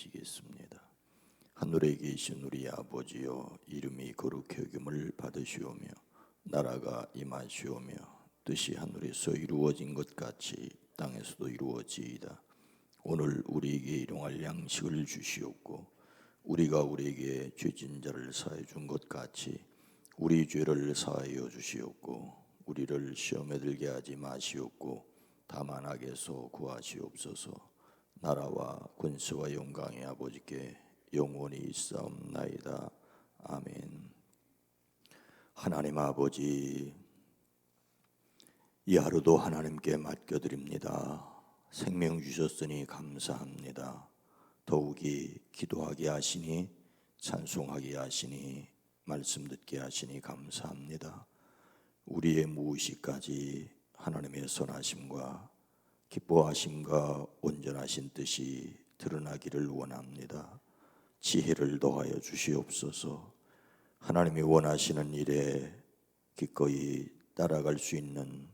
기도드리시겠습니다. 하늘에 계신 우리 아버지여, 이름이 거룩히 여김을 받으시오며 나라가 임하시오며 뜻이 하늘에서 이루어진 것 같이 땅에서도 이루어지이다. 오늘 우리에게 일용할 양식을 주시옵고 우리가 우리에게 죄진 자를 사하여 준 것 같이 우리 죄를 사하여 주시옵고 우리를 시험에 들게 하지 마시옵고 다만 악에서 구하시옵소서. 나라와 권세와 영광의 아버지께 영원히 있사옵나이다. 아멘. 하나님 아버지, 이 하루도 하나님께 맡겨드립니다. 생명 주셨으니 감사합니다. 더욱이 기도하게 하시니, 찬송하게 하시니, 말씀 듣게 하시니 감사합니다. 우리의 무의식까지 하나님의 선하심과 기뻐하심과 온전하신 뜻이 드러나기를 원합니다. 지혜를 더하여 주시옵소서. 하나님이 원하시는 일에 기꺼이 따라갈 수 있는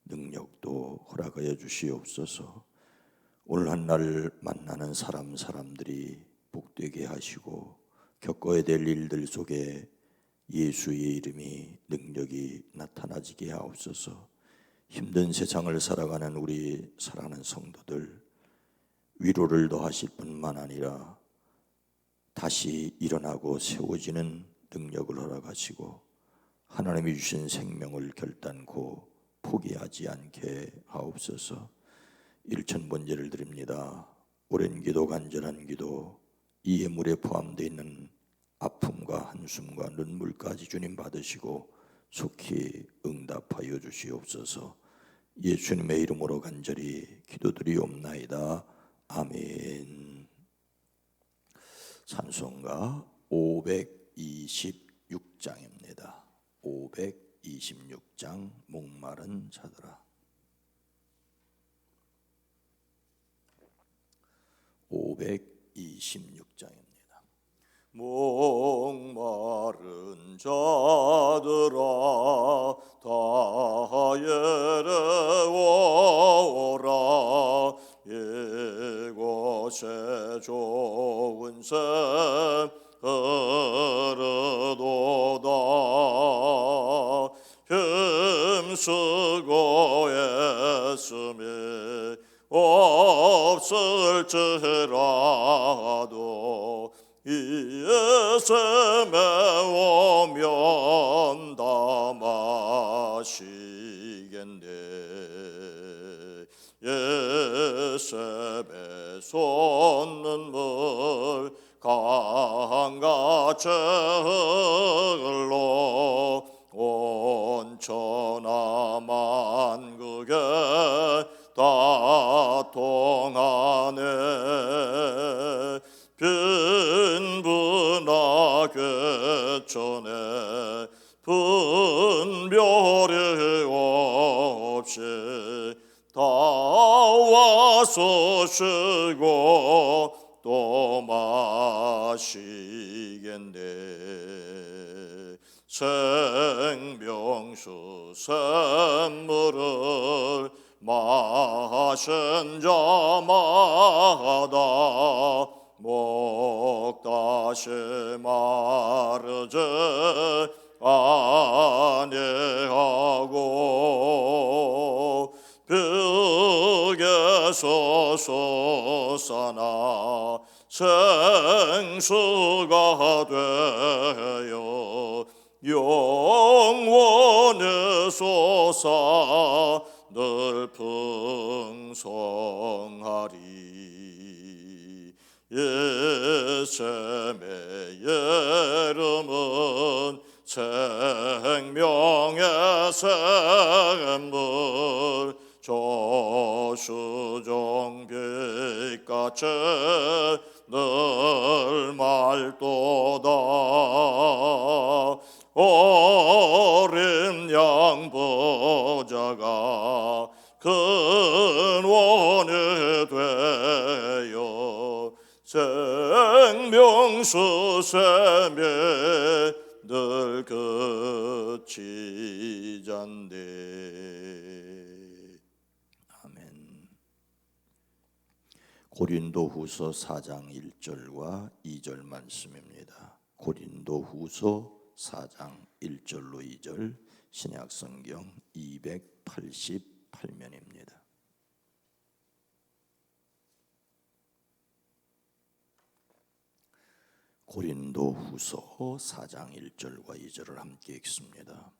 능력도 허락하여 주시옵소서. 오늘 한 날 만나는 사람들이 복되게 하시고 겪어야 될 일들 속에 예수의 이름이 능력이 나타나지게 하옵소서. 힘든 세상을 살아가는 우리 사랑하는 성도들 위로를 더하실 뿐만 아니라 다시 일어나고 세워지는 능력을 허락하시고 하나님이 주신 생명을 결단코 포기하지 않게 하옵소서. 일천번제를 드립니다. 오랜 기도, 간절한 기도, 이 예물에 포함되어 있는 아픔과 한숨과 눈물까지 주님 받으시고 속히 응답하여 주시옵소서. 예수님의 이름으로 간절히 기도드리옵나이다. 아멘. 찬송가 526장입니다. 526장 목마른 자들아. 526장입니다. 목마른 자들아 다 예래오라. 이곳에 좋은 샘 흐르도다. 힘쓰고 애쓰며 없을지라도 이에 샘에 오면 다 마시겠네. 예셉에 솟는 물 강같이 흘러 온천하 만국에 다 통하네. 빈부나 개천에 분별이 없이 다 와서 쉬고 또 마시겠네. 생명수 샘물을 마신 자마다 목 다시 마르지 아니하고 벽에서 솟아나 생수가 되어 영원히 솟아 늘 풍성하리. 예수의 이름은 생명의 샘물 저수정 빛같이 늘 맑도다. 어린 양보자가 근원이 되어 생명수 샘에 늘 그치잔대. 아멘. 고린도후서 4장 1절과 2절 말씀입니다. 고린도후서 4장 1절로 2절 신약성경 288면입니다. 고린도후서 4장 1절과 2절을 함께 읽습니다.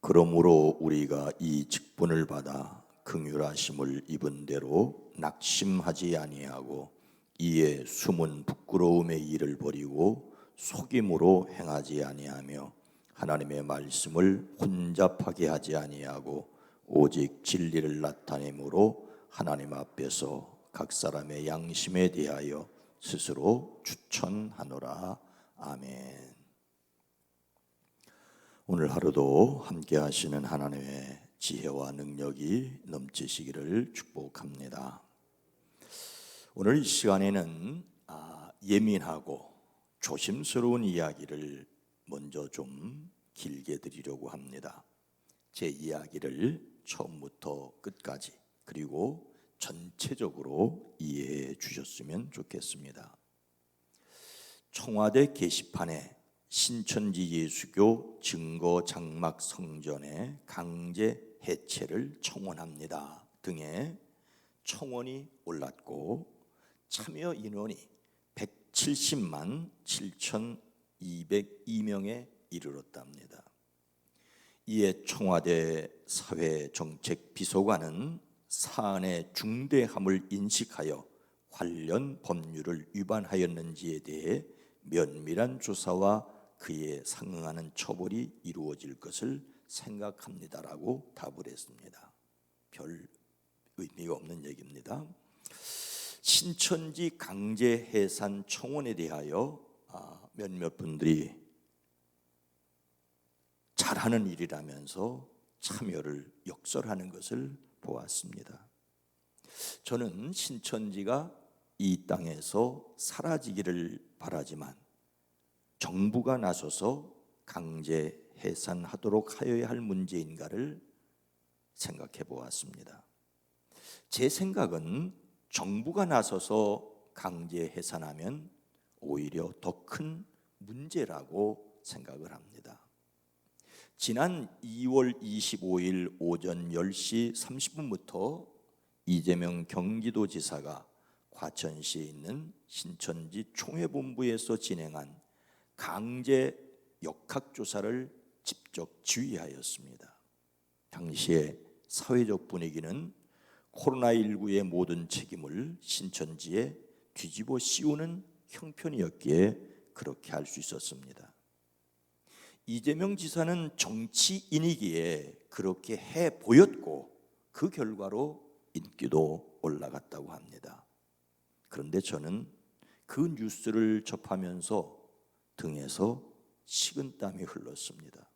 그러므로 우리가 이 직분을 받아 긍휼하심을 입은 대로 낙심하지 아니하고 이에 숨은 부끄러움의 일을 버리고 속임으로 행하지 아니하며 하나님의 말씀을 혼잡하게 하지 아니하고 오직 진리를 나타내므로 하나님 앞에서 각 사람의 양심에 대하여 스스로 추천하노라. 아멘. 오늘 하루도 함께 하시는 하나님의 지혜와 능력이 넘치시기를 축복합니다. 오늘 이 시간에는 예민하고 조심스러운 이야기를 먼저 좀 길게 드리려고 합니다. 제 이야기를 처음부터 끝까지 그리고 전체적으로 이해해 주셨으면 좋겠습니다. 청와대 게시판에 신천지 예수교 증거 장막 성전의 강제 해체를 청원합니다 등의 청원이 올랐고 참여 인원이 170만 7,202명에 이르렀답니다. 이에 청와대 사회정책비서관은 사안의 중대함을 인식하여 관련 법률을 위반하였는지에 대해 면밀한 조사와 그에 상응하는 처벌이 이루어질 것을 생각합니다라고 답을 했습니다. 별 의미가 없는 얘기입니다. 신천지 강제 해산 청원에 대하여 몇몇 분들이 잘하는 일이라면서 참여를 역설하는 것을 보았습니다. 저는 신천지가 이 땅에서 사라지기를 바라지만 정부가 나서서 강제 해산하도록 하여야 할 문제인가를 생각해 보았습니다. 제 생각은 정부가 나서서 강제 해산하면 오히려 더 큰 문제라고 생각을 합니다. 지난 2월 25일 오전 10시 30분부터 이재명 경기도지사가 과천시에 있는 신천지 총회본부에서 진행한 강제 역학조사를 직접 지휘하였습니다. 당시에 사회적 분위기는 코로나19의 모든 책임을 신천지에 뒤집어 씌우는 형편이었기에 그렇게 할 수 있었습니다. 이재명 지사는 정치인이기에 그렇게 해 보였고 그 결과로 인기도 올라갔다고 합니다. 그런데 저는 그 뉴스를 접하면서 등에서 식은땀이 흘렀습니다.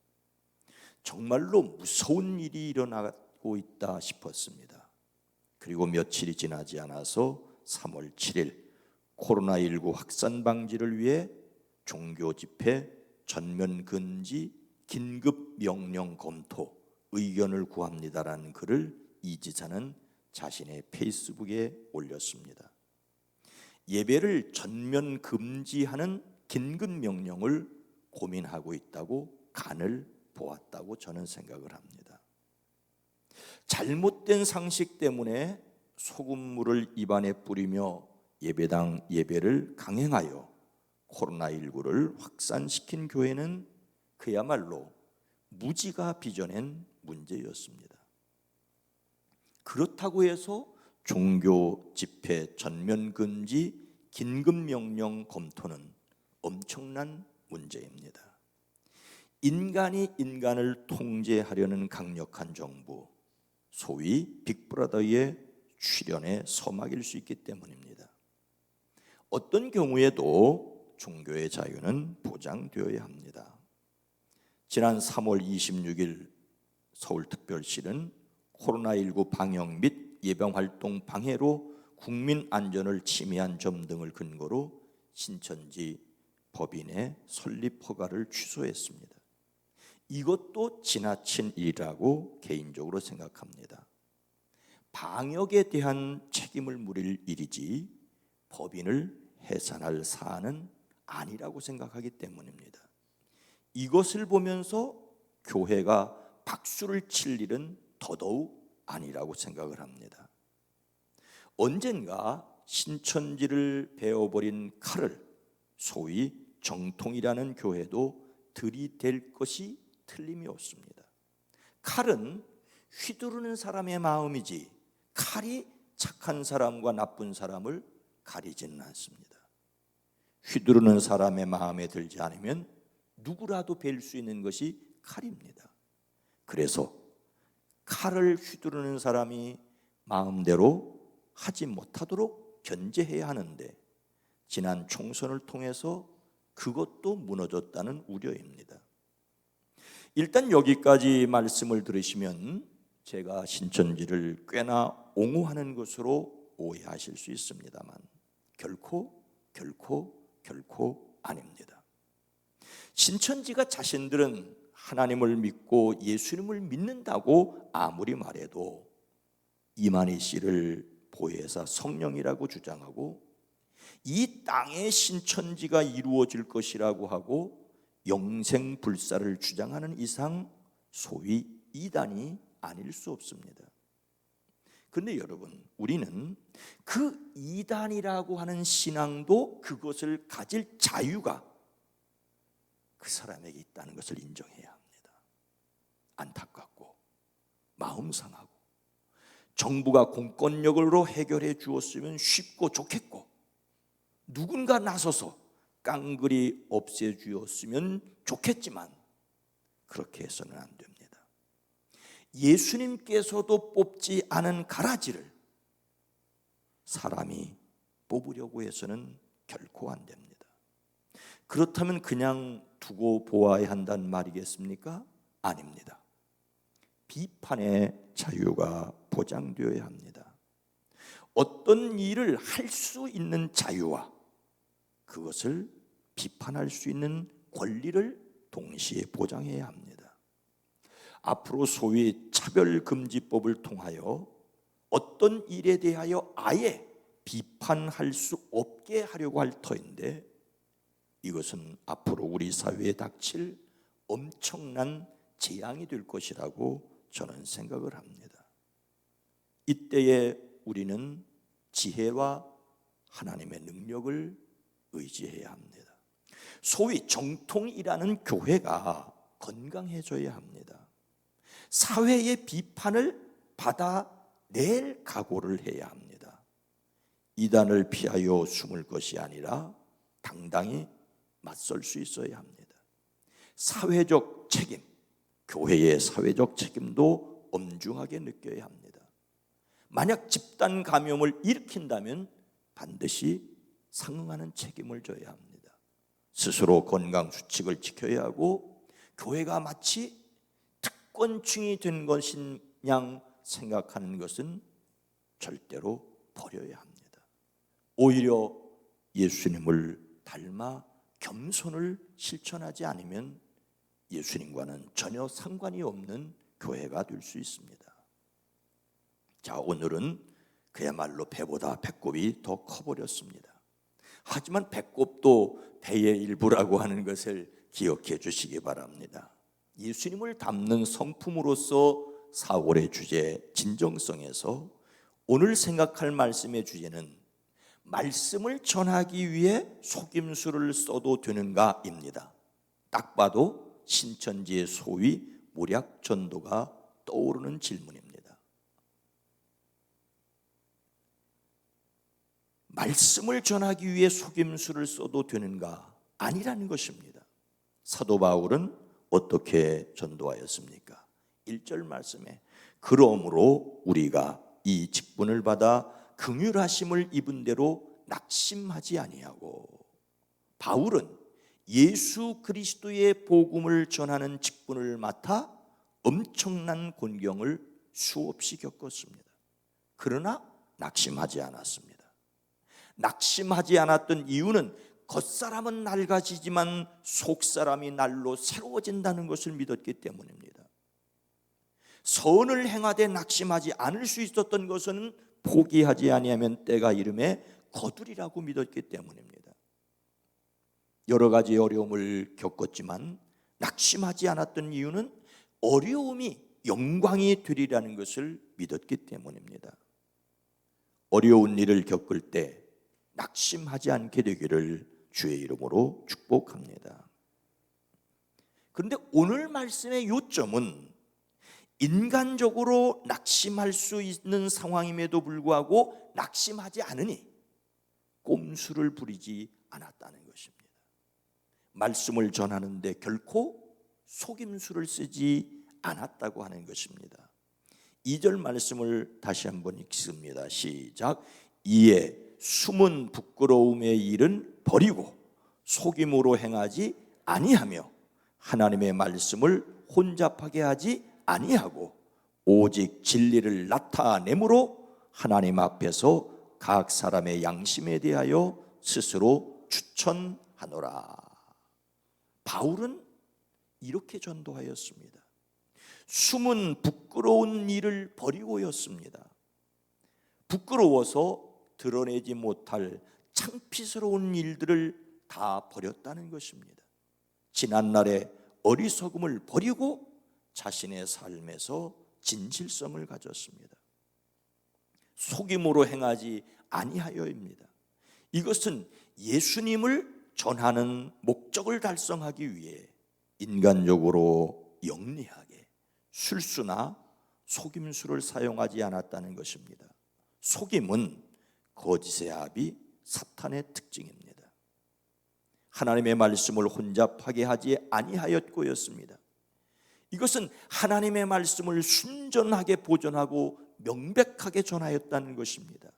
정말로 무서운 일이 일어나고 있다 싶었습니다. 그리고 며칠이 지나지 않아서 3월 7일 코로나19 확산 방지를 위해 종교 집회 전면 금지 긴급 명령 검토 의견을 구합니다라는 글을 이 지사는 자신의 페이스북에 올렸습니다. 예배를 전면 금지하는 긴급 명령을 고민하고 있다고 간을 보았다고 저는 생각을 합니다. 잘못된 상식 때문에 소금물을 입안에 뿌리며 예배당 예배를 강행하여 코로나19를 확산시킨 교회는 그야말로 무지가 빚어낸 문제였습니다. 그렇다고 해서 종교 집회 전면 금지 긴급 명령 검토는 엄청난 문제입니다. 인간이 인간을 통제하려는 강력한 정부, 소위 빅브라더의 출현의 서막일 수 있기 때문입니다. 어떤 경우에도 종교의 자유는 보장되어야 합니다. 지난 3월 26일 서울특별시는 코로나19 방역 및 예방활동 방해로 국민 안전을 침해한 점 등을 근거로 신천지 법인의 설립 허가를 취소했습니다. 이것도 지나친 일이라고 개인적으로 생각합니다. 방역에 대한 책임을 물을 일이지 법인을 해산할 사안은 아니라고 생각하기 때문입니다. 이것을 보면서 교회가 박수를 칠 일은 더더욱 아니라고 생각을 합니다. 언젠가 신천지를 베어버린 칼을 소위 정통이라는 교회도 들이댈 것이 틀림이 없습니다. 칼은 휘두르는 사람의 마음이지 칼이 착한 사람과 나쁜 사람을 가리지는 않습니다. 휘두르는 사람의 마음에 들지 않으면 누구라도 뵐 수 있는 것이 칼입니다. 그래서 칼을 휘두르는 사람이 마음대로 하지 못하도록 견제해야 하는데 지난 총선을 통해서 그것도 무너졌다는 우려입니다. 일단 여기까지 말씀을 들으시면 제가 신천지를 꽤나 옹호하는 것으로 오해하실 수 있습니다만 결코 아닙니다. 신천지가 자신들은 하나님을 믿고 예수님을 믿는다고 아무리 말해도 이만희 씨를 보혜사 성령이라고 주장하고 이 땅에 신천지가 이루어질 것이라고 하고 영생불사를 주장하는 이상 소위 이단이 아닐 수 없습니다. 그런데 여러분, 우리는 그 이단이라고 하는 신앙도 그것을 가질 자유가 그 사람에게 있다는 것을 인정해야 합니다. 안타깝고 마음 상하고 정부가 공권력으로 해결해 주었으면 쉽고 좋겠고 누군가 나서서 깡그리 없애주었으면 좋겠지만 그렇게 해서는 안 됩니다. 예수님께서도 뽑지 않은 가라지를 사람이 뽑으려고 해서는 결코 안 됩니다. 그렇다면 그냥 두고 보아야 한다는 말이겠습니까? 아닙니다. 비판의 자유가 보장되어야 합니다. 어떤 일을 할 수 있는 자유와 그것을 비판할 수 있는 권리를 동시에 보장해야 합니다. 앞으로 소위 차별금지법을 통하여 어떤 일에 대하여 아예 비판할 수 없게 하려고 할 터인데 이것은 앞으로 우리 사회에 닥칠 엄청난 재앙이 될 것이라고 저는 생각을 합니다. 이때에 우리는 지혜와 하나님의 능력을 의지해야 합니다. 소위 정통이라는 교회가 건강해져야 합니다. 사회의 비판을 받아낼 각오를 해야 합니다. 이단을 피하여 숨을 것이 아니라 당당히 맞설 수 있어야 합니다. 사회적 책임, 교회의 사회적 책임도 엄중하게 느껴야 합니다. 만약 집단 감염을 일으킨다면 반드시 상응하는 책임을 져야 합니다. 스스로 건강 수칙을 지켜야 하고 교회가 마치 특권층이 된 것인 양 생각하는 것은 절대로 버려야 합니다. 오히려 예수님을 닮아 겸손을 실천하지 않으면 예수님과는 전혀 상관이 없는 교회가 될 수 있습니다. 자, 오늘은 그야말로 배보다 배꼽이 더 커버렸습니다. 하지만 배꼽도 배의 일부라고 하는 것을 기억해 주시기 바랍니다. 예수님을 닮는 성품으로서 4월의 주제 진정성에서 오늘 생각할 말씀의 주제는 말씀을 전하기 위해 속임수를 써도 되는가입니다. 딱 봐도 신천지의 소위 모략 전도가 떠오르는 질문입니다. 말씀을 전하기 위해 속임수를 써도 되는가? 아니라는 것입니다. 사도 바울은 어떻게 전도하였습니까? 1절 말씀에 그러므로 우리가 이 직분을 받아 긍휼하심을 입은 대로 낙심하지 아니하고, 바울은 예수 그리스도의 복음을 전하는 직분을 맡아 엄청난 곤경을 수없이 겪었습니다. 그러나 낙심하지 않았습니다. 낙심하지 않았던 이유는 겉사람은 낡아지지만 속사람이 날로 새로워진다는 것을 믿었기 때문입니다. 선을 행하되 낙심하지 않을 수 있었던 것은 포기하지 아니하면 때가 이름에 거두리라고 믿었기 때문입니다. 여러 가지 어려움을 겪었지만 낙심하지 않았던 이유는 어려움이 영광이 되리라는 것을 믿었기 때문입니다. 어려운 일을 겪을 때 낙심하지 않게 되기를 주의 이름으로 축복합니다. 그런데 오늘 말씀의 요점은 인간적으로 낙심할 수 있는 상황임에도 불구하고 낙심하지 않으니 꼼수를 부리지 않았다는 것입니다. 말씀을 전하는데 결코 속임수를 쓰지 않았다고 하는 것입니다. 2절 말씀을 다시 한번 읽습니다. 시작. 이에 숨은 부끄러움의 일은 버리고 속임으로 행하지 아니하며 하나님의 말씀을 혼잡하게 하지 아니하고 오직 진리를 나타내므로 하나님 앞에서 각 사람의 양심에 대하여 스스로 추천하노라. 바울은 이렇게 전도하였습니다. 숨은 부끄러운 일을 버리고였습니다. 부끄러워서 드러내지 못할 창피스러운 일들을 다 버렸다는 것입니다. 지난날의 어리석음을 버리고 자신의 삶에서 진실성을 가졌습니다. 속임으로 행하지 아니하여입니다. 이것은 예수님을 전하는 목적을 달성하기 위해 인간적으로 영리하게 술수나 속임수를 사용하지 않았다는 것입니다. 속임은 거짓의 아비 사탄의 특징입니다. 하나님의 말씀을 혼잡하게 하지 아니하였고였습니다. 이것은 하나님의 말씀을 순전하게 보존하고 명백하게 전하였다는 것입니다.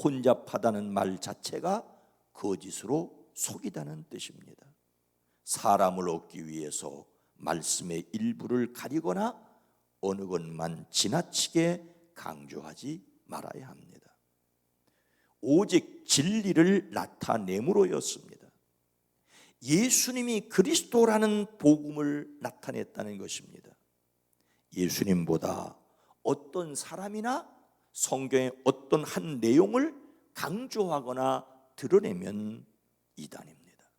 혼잡하다는 말 자체가 거짓으로 속이다는 뜻입니다. 사람을 얻기 위해서 말씀의 일부를 가리거나 어느 것만 지나치게 강조하지 말아야 합니다. 오직 진리를 나타내므로였습니다. 예수님이 그리스도라는 복음을 나타냈다는 것입니다. 예수님보다 어떤 사람이나 성경의 어떤 한 내용을 강조하거나 드러내면 이단입니다.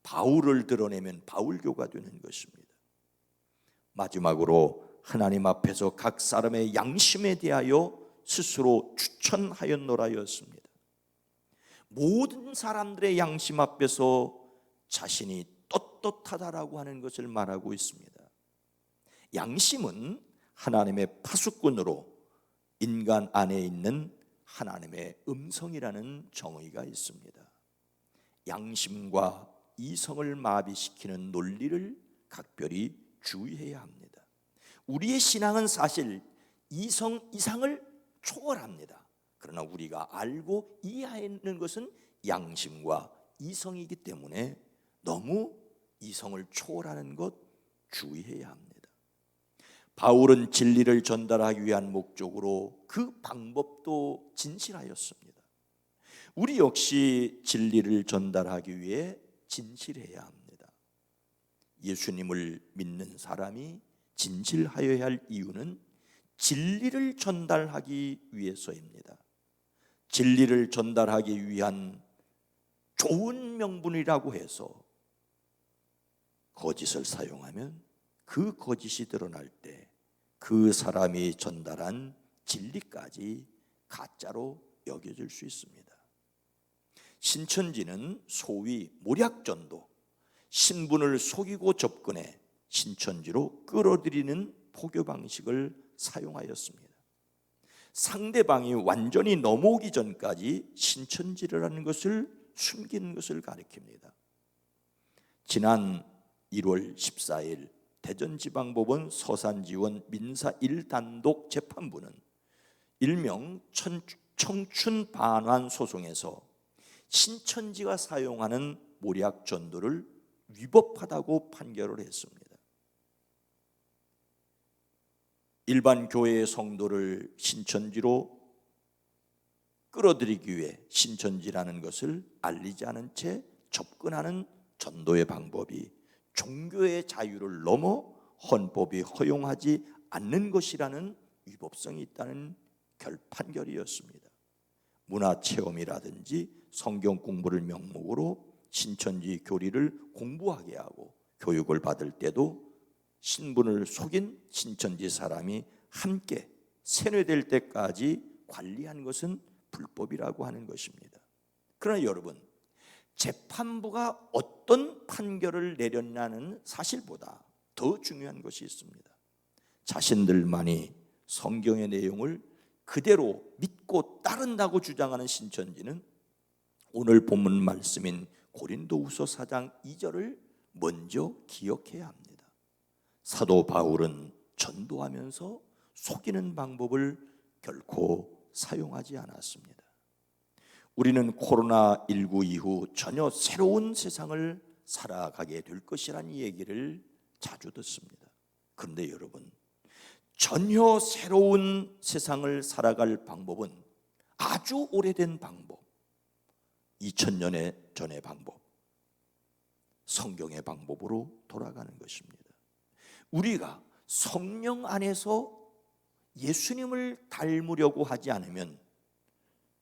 바울을 드러내면 바울교가 되는 것입니다. 마지막으로 하나님 앞에서 각 사람의 양심에 대하여 스스로 추천하였노라였습니다. 모든 사람들의 양심 앞에서 자신이 떳떳하다라고 하는 것을 말하고 있습니다. 양심은 하나님의 파수꾼으로 인간 안에 있는 하나님의 음성이라는 정의가 있습니다. 양심과 이성을 마비시키는 논리를 각별히 주의해야 합니다. 우리의 신앙은 사실 이성 이상을 초월합니다. 그러나 우리가 알고 이해하는 것은 양심과 이성이기 때문에 너무 이성을 초월하는 것 주의해야 합니다. 바울은 진리를 전달하기 위한 목적으로 그 방법도 진실하였습니다. 우리 역시 진리를 전달하기 위해 진실해야 합니다. 예수님을 믿는 사람이 진실하여야 할 이유는 진리를 전달하기 위해서입니다. 진리를 전달하기 위한 좋은 명분이라고 해서 거짓을 사용하면 그 거짓이 드러날 때 그 사람이 전달한 진리까지 가짜로 여겨질 수 있습니다. 신천지는 소위 모략전도, 신분을 속이고 접근해 신천지로 끌어들이는 포교 방식을 사용하였습니다. 상대방이 완전히 넘어오기 전까지 신천지라는 것을 숨기는 것을 가리킵니다. 지난 1월 14일 대전지방법원 서산지원 민사 1단독 재판부는 일명 청춘 반환 소송에서 신천지가 사용하는 모략 전도를 위법하다고 판결을 했습니다. 일반 교회의 성도를 신천지로 끌어들이기 위해 신천지라는 것을 알리지 않은 채 접근하는 전도의 방법이 종교의 자유를 넘어 헌법이 허용하지 않는 것이라는 위법성이 있다는 판결이었습니다. 문화체험이라든지 성경 공부를 명목으로 신천지 교리를 공부하게 하고 교육을 받을 때도 신분을 속인 신천지 사람이 함께 세뇌될 때까지 관리한 것은 불법이라고 하는 것입니다. 그러나 여러분, 재판부가 어떤 판결을 내렸냐는 사실보다 더 중요한 것이 있습니다. 자신들만이 성경의 내용을 그대로 믿고 따른다고 주장하는 신천지는 오늘 본문 말씀인 고린도후서 4장 2절을 먼저 기억해야 합니다. 사도 바울은 전도하면서 속이는 방법을 결코 사용하지 않았습니다. 우리는 코로나19 이후 전혀 새로운 세상을 살아가게 될 것이라는 얘기를 자주 듣습니다. 그런데 여러분, 전혀 새로운 세상을 살아갈 방법은 아주 오래된 방법, 2000년 전의 방법, 성경의 방법으로 돌아가는 것입니다. 우리가 성령 안에서 예수님을 닮으려고 하지 않으면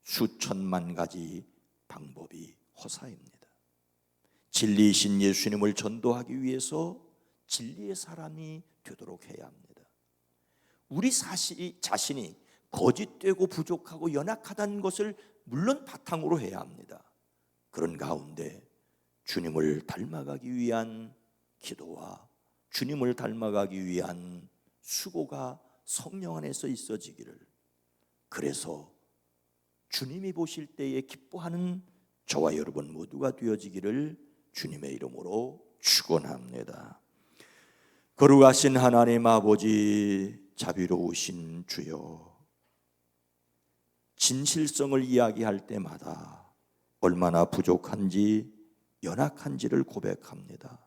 수천만 가지 방법이 허사입니다. 진리이신 예수님을 전도하기 위해서 진리의 사람이 되도록 해야 합니다. 우리 자신이 거짓되고 부족하고 연약하다는 것을 물론 바탕으로 해야 합니다. 그런 가운데 주님을 닮아가기 위한 기도와 주님을 닮아가기 위한 수고가 성령 안에서 있어지기를, 그래서 주님이 보실 때에 기뻐하는 저와 여러분 모두가 되어지기를 주님의 이름으로 축원합니다. 거룩하신 하나님 아버지, 자비로우신 주여, 진실성을 이야기할 때마다 얼마나 부족한지 연약한지를 고백합니다.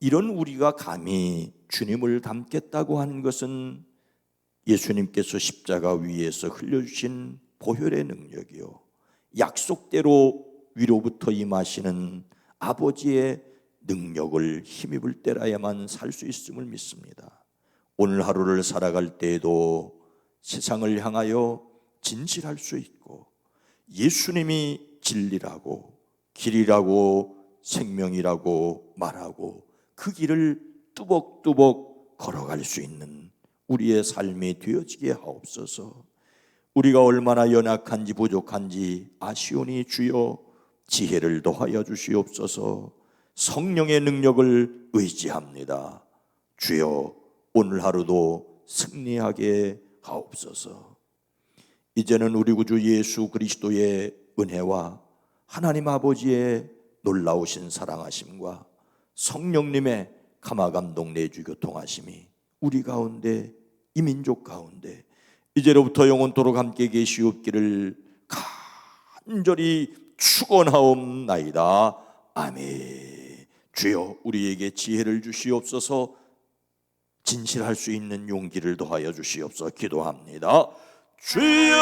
이런 우리가 감히 주님을 닮겠다고 하는 것은 예수님께서 십자가 위에서 흘려주신 보혈의 능력이요, 약속대로 위로부터 임하시는 아버지의 능력을 힘입을 때라야만 살 수 있음을 믿습니다. 오늘 하루를 살아갈 때에도 세상을 향하여 진실할 수 있고 예수님이 진리라고 길이라고 생명이라고 말하고 그 길을 뚜벅뚜벅 걸어갈 수 있는 우리의 삶이 되어지게 하옵소서. 우리가 얼마나 연약한지 부족한지 아시오니 주여 지혜를 더하여 주시옵소서. 성령의 능력을 의지합니다. 주여 오늘 하루도 승리하게 하옵소서. 이제는 우리 구주 예수 그리스도의 은혜와 하나님 아버지의 놀라우신 사랑하심과 성령님의 감화감동 내주 교통하심이 우리 가운데, 이 민족 가운데 이제로부터 영원토록 함께 계시옵기를 간절히 축원하옵나이다. 아멘. 주여 우리에게 지혜를 주시옵소서. 진실할 수 있는 용기를 더하여 주시옵소서. 기도합니다. 주여